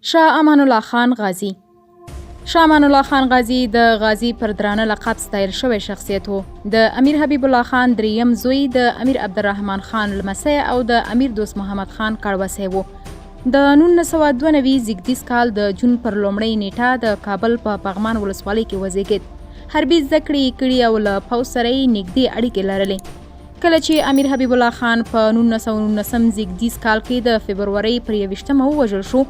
شاه امان الله خان غازی. شاه امان الله خان غازی د غازی پر درانه لقب ستایل شوی شخصیت و. د امیر حبیب الله خان دریم زوی، د امیر عبدالرحمن خان لمسی او د امیر دوست محمد خان کړوسی و. د 1992 زیږدیز کال د جون پر لومړۍ نیټه د کابل په پغمان ولسوالۍ کې وزیږید. حربي زده کړې کړي او له پوځ سره یې نږدې اړیکې لرلې. کله چې امیر حبیب الله خان په 1919 زیږدیز کال کې د فبرورۍ پر 21 ووژل شو،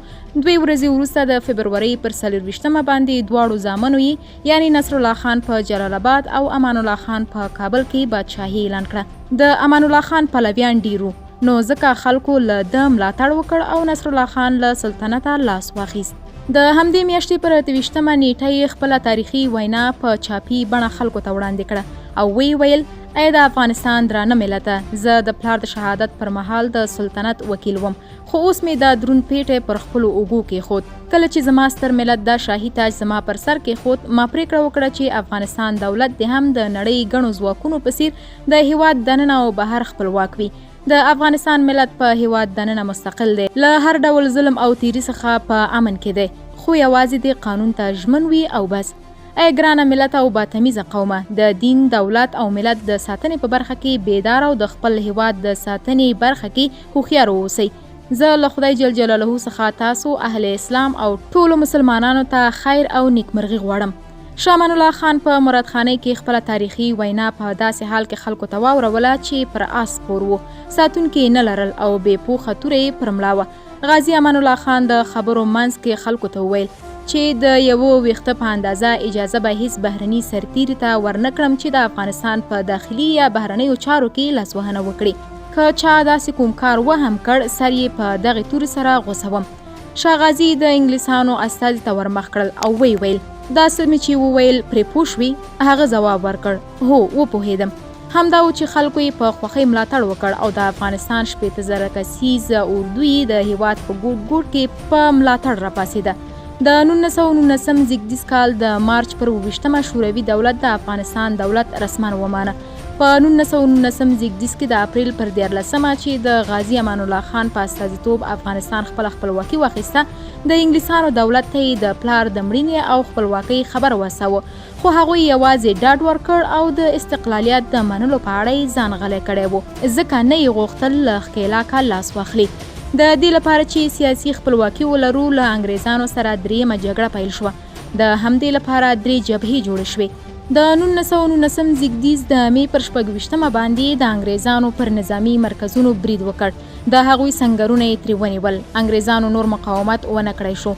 2 ورځې وروسته د فبرورۍ پر 24 باندې دواړو زامنو یې یعنی نصر الله خان په جلال آباد او امان الله خان په کابل کې بادشاهي اعلان کړه. د امان الله خان پلویان ډیرو، نو ځکه خلکو له ده ملاتړ وکړ او نصر الله خان له سلطنته لاس واخیست. د همدې میاشتې پر 23 نیټه یې خپله تاریخي وینا په چاپي بڼه خلکو ته وړاندې کړه او وی ویل: ای د افغانستان درانه ملته، زه د پلار د شهادت پر مهال د سلطنت وکیل وم، خو اوس مې د دروند پیټی پر خپلو اوږو کېښود. کله چې زما ستر ملت د شاهي تاج زما پر سر کېښود، ما پریکړه وکړه چې افغانستان دولت دې هم د نړۍ ګڼو ځواکونو په څیر د هیواد دننه او بهر خپلواک وي. د افغانستان ملت په هیواد دننه مستقل دی، له هر ډول ظلم او تیري څخه په امن کې دی، خو یوازې دې قانون ته ژمن وي او بس. ای ګرانه ملت او باتمیزه قومه، د دین، دولت او ملت د ساتنې په برخه کې بیدار او د خپل هیواد د ساتنې برخه کې هوښیار اوسئ. زه له خدای جل جلاله څخه تاسو اهل اسلام او ټولو مسلمانانو ته خیر او نیکمرغي غواړم. شاه امان الله خان په مرادخانۍ کې خپله تاریخي وینا په داسې حال کې خلکو ته واوروله چې پر آس سپور و، ساتونکي نه لرل او بې پوښه توره یې پر ملا وه. غازي امان الله خان د خبرو منځ کې خلکو ته وویل چې د 1 ویښته په اندازه اجازه به هیڅ بهرني سرتیري ته ورنکړم چې د افغانستان په داخلي یا بهرنیو چارو کې لاسوهنه وکړي. که چا داسې کوم کار وهم کړ، سر یې په دغې تورې سره غوڅوم. شاه غازي د انګلیسانو استازي ته ورمخ کړل او وی ویل: دا څه مې چې وویل پرې پوه شوې؟ هغه ځواب ورکړ: هو، وپوهېدم. همدا و چې خلکو یې په خوښۍ ملاتړ وکړ او د افغانستان 14,000 کسیز اردو یې د هیواد په ګوټ ګوټ کې په ملاتړ راپاڅېده. د 1919 زیږدیز کال د مارچ پر 28 شوروي دولت د افغانستان دولت رسما ومانه. په 1919 زیږدیز کې د اپریل پر 14 چې د غازي امان الله خان په استازیتوب افغانستان خپل خپلواکي واخیسته، د انګلیسانو دولت ته یې د پلار د مړینې او خپلواکۍ خبر ورساوه، خو هغوی یوازې ډاډ ورکړ او د استقلالیت د منلو په اړه یې ځان غلی کړی و، ځکه نه یې غوښتل له ښکېلاکه لاس واخلي. د دې لپاره چې سیاسي خپلواکي ولرو، له انګریزانو سره دریمه جګړه پیل شوه. د همدې لپاره 3 جبهې جوړې شوې. د 1919 زیږدیز د مې پر 26 باندې د انګریزانو پر نظامی مرکزونو برید وکړ. د هغوی سنګرونه یې ترې ونیول. انګریزانو نور مقاومت ونه کړی شو.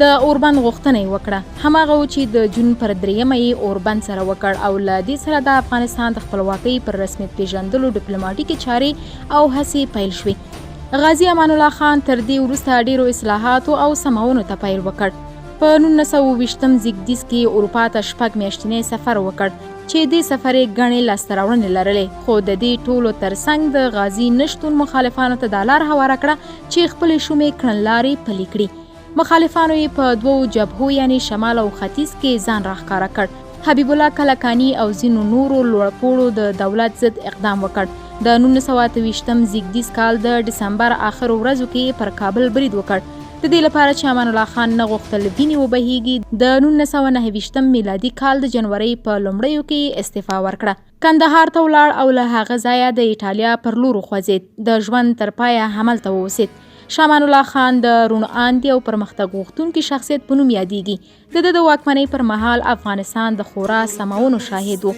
د اوربند غوښتنه یې وکړه، هماغه و چې د جون پر 3 یې اوربند سره وکړ او له دې سره د افغانستان د خپلواکۍ پر رسمیت پیژندلو ډیپلوماټیکې چارې او هڅې پیل شوې. غازي امان الله خان تر دې وروسته ډیرو اصلاحاتو او سمونو ته پیل وکړ. په 1920 زیږدیز کې اروپا ته 6 میاشتنی سفر وکړ چې دې سفر یې ګڼې لاسته راوړنې لرلې، خو د دې ټولو ترڅنګ د غازي نشتون مخالفانو ته دا لار هواره کړه چې خپلې شومې کړنلارې پلي کړي. مخالفانو یې په 2 جبهو یعنی شمال او ختیځ کې ځان راښکاره کړ. حبیب الله کلکاني او ځینو نورو لوړپوړو د دولت ضد اقدام وکړ. د 1928 زیږدیز کال د ډسمبر آخر ورځو کې پر کابل برید وکړ، د دې لپاره چې امان الله خان نه غوښتل وینې وبهیږي. د 1929 میلادي کال د جنورۍ په لومړیو کې استعفا ورکړه. کندهار ته ولاړ او له هغه ځایه د ایټالیا پر لور وخوځېد. د ژوند تر پایه هملته واوسېد. شاه امان الله خان د روڼ اندي او پرمختګ غوښتونکي شخصیت په نوم یادېږي. د ده د واکمنۍ پر مهال افغانستان د خورا سمونو شاهد و.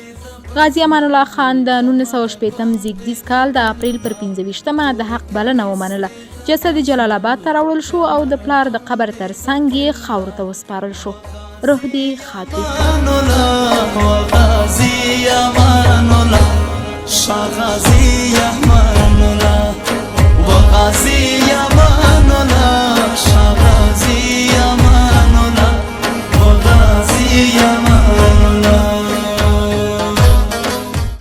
غازي امان الله خان د 19شپېتم زیږدیز کال د اپریل پر 25 د حق بلنه ومنله. جسد جلال آباد ته راوړل شو او د پلار د قبر تر څنګ یې خاورو ته وسپارل شو. روح دې ښاد وي.